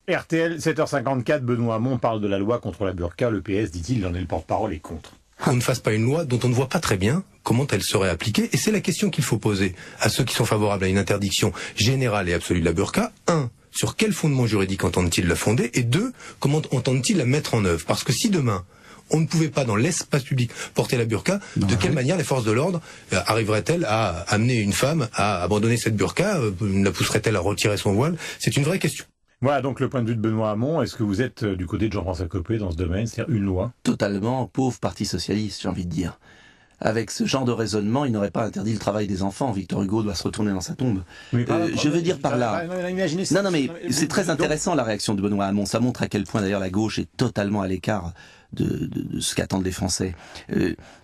RTL, 7h54, Benoît Hamon parle de la loi contre la burqa. Le PS, dit-il, il en est le porte-parole et contre. On ne fasse pas une loi dont on ne voit pas très bien comment elle serait appliquée. Et c'est la question qu'il faut poser à ceux qui sont favorables à une interdiction générale et absolue de la burqa. 1. Sur quel fondement juridique entendent-ils la fonder? Et 2. Comment entendent-ils la mettre en œuvre? Parce que si demain, on ne pouvait pas dans l'espace public porter la burqa, de quelle manière les forces de l'ordre arriveraient-elles à amener une femme à abandonner cette burqa? La pousserait-elle à retirer son voile? C'est une vraie question. Voilà donc le point de vue de Benoît Hamon. Est-ce que vous êtes du côté de Jean-François Copé dans ce domaine, c'est-à-dire une loi? Totalement pauvre parti socialiste, j'ai envie de dire. Avec ce genre de raisonnement, il n'aurait pas interdit le travail des enfants. Victor Hugo doit se retourner dans sa tombe. Je veux dire par là... Non, mais c'est très intéressant la réaction de Benoît Hamon. Ça montre à quel point d'ailleurs la gauche est totalement à l'écart de ce qu'attendent les Français.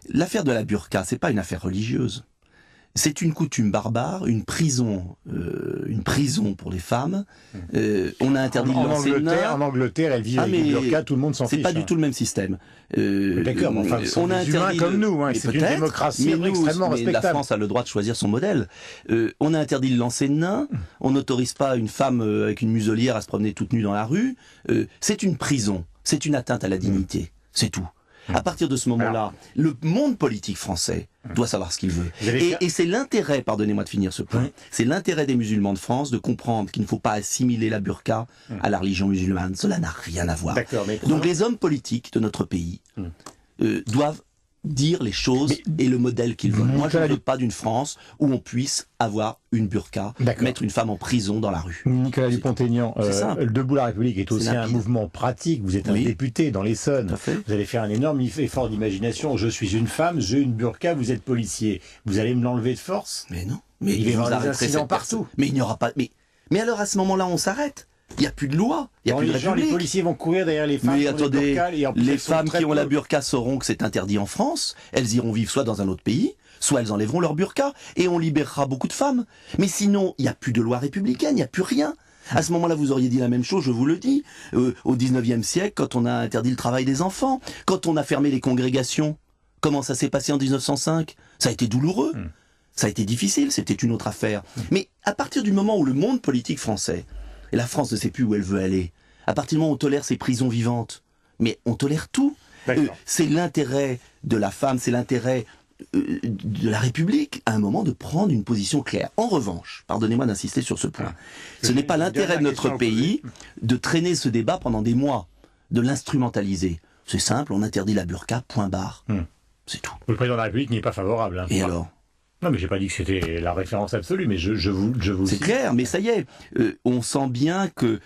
L'affaire de la burqa, c'est pas une affaire religieuse. C'est une coutume barbare, une prison pour les femmes. On a interdit de lancer En Angleterre, elle vit avec une burqa, tout le monde s'en fiche. C'est pas du tout le même système. D'accord, mais enfin, on a interdit comme nous, hein, c'est une démocratie extrêmement respectable. La France a le droit de choisir son modèle. On a interdit de lancer de nains. On n'autorise pas une femme avec une muselière à se promener toute nue dans la rue. C'est une prison. C'est une atteinte à la dignité. C'est tout. À partir de ce moment-là, le monde politique français doit savoir ce qu'il veut. Et c'est l'intérêt, pardonnez-moi de finir ce point, c'est l'intérêt des musulmans de France de comprendre qu'il ne faut pas assimiler la burqa à la religion musulmane. Cela n'a rien à voir. Donc les hommes politiques de notre pays doivent dire les choses et le modèle qu'ils veulent. Moi, je ne veux pas d'une France où on puisse avoir une burqa, mettre une femme en prison dans la rue. Nicolas Dupont-Aignan, Debout la République est aussi un mouvement pratique. Vous êtes un député dans l'Essonne. Vous allez faire un énorme effort d'imagination. Je suis une femme, j'ai une burqa, vous êtes policier. Vous allez me l'enlever de force? Mais non. Mais il va y avoir des incidents partout. Mais il n'y aura pas... Mais alors à ce moment-là, on s'arrête. Il n'y a plus de loi, il n'y a plus de République. Les policiers vont courir derrière les femmes. Mais attendez, les femmes qui ont la burqa sauront que c'est interdit en France. Elles iront vivre soit dans un autre pays, soit elles enlèveront leur burqa. Et on libérera beaucoup de femmes. Mais sinon, il n'y a plus de loi républicaine, il n'y a plus rien. À ce moment-là, vous auriez dit la même chose, je vous le dis, au 19e siècle, quand on a interdit le travail des enfants, quand on a fermé les congrégations. Comment ça s'est passé en 1905? Ça a été douloureux. Ça a été difficile, c'était une autre affaire. Mais à partir du moment où le monde politique français, et la France ne sait plus où elle veut aller, à partir du moment où on tolère ces prisons vivantes, mais on tolère tout. C'est l'intérêt de la femme, c'est l'intérêt de la République, à un moment, de prendre une position claire. En revanche, pardonnez-moi d'insister sur ce point, ce n'est pas l'intérêt de notre pays de traîner ce débat pendant des mois, de l'instrumentaliser. C'est simple, on interdit la burqa, point barre. C'est tout. Le président de la République n'y est pas favorable. Et alors ? Non, mais j'ai pas dit que c'était la référence absolue, mais je vous c'est clair, mais ça y est, on sent bien que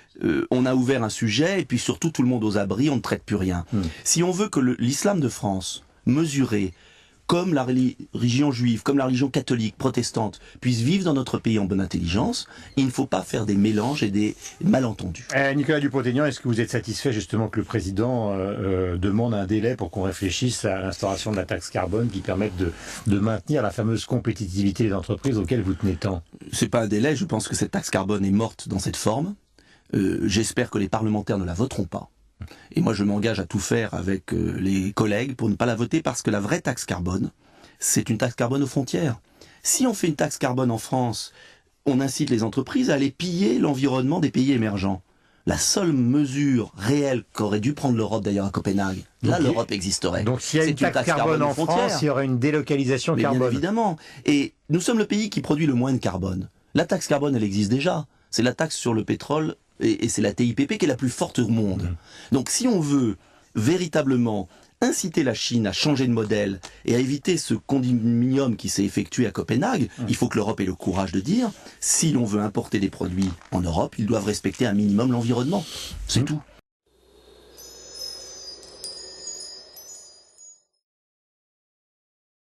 on a ouvert un sujet, et puis surtout tout le monde aux abris, on ne traite plus rien. Si on veut que l'islam de France, mesuré, comme la religion juive, comme la religion catholique, protestante, puisse vivre dans notre pays en bonne intelligence, il ne faut pas faire des mélanges et des malentendus. Nicolas Dupont-Aignan, est-ce que vous êtes satisfait justement que le président demande un délai pour qu'on réfléchisse à l'instauration de la taxe carbone qui permette de maintenir la fameuse compétitivité des entreprises auxquelles vous tenez tant? C'est pas un délai, je pense que cette taxe carbone est morte dans cette forme. J'espère que les parlementaires ne la voteront pas. Et moi, je m'engage à tout faire avec les collègues pour ne pas la voter, parce que la vraie taxe carbone, c'est une taxe carbone aux frontières. Si on fait une taxe carbone en France, on incite les entreprises à aller piller l'environnement des pays émergents. La seule mesure réelle qu'aurait dû prendre l'Europe, d'ailleurs à Copenhague, là l'Europe existerait. Donc s'il y a une taxe carbone en France, il y aurait une délocalisation carbone. Bien évidemment. Et nous sommes le pays qui produit le moins de carbone. La taxe carbone, elle existe déjà. C'est la taxe sur le pétrole, et c'est la TIPP qui est la plus forte au monde. Donc si on veut véritablement inciter la Chine à changer de modèle et à éviter ce condominium qui s'est effectué à Copenhague, il faut que l'Europe ait le courage de dire, si l'on veut importer des produits en Europe, ils doivent respecter un minimum l'environnement. C'est tout.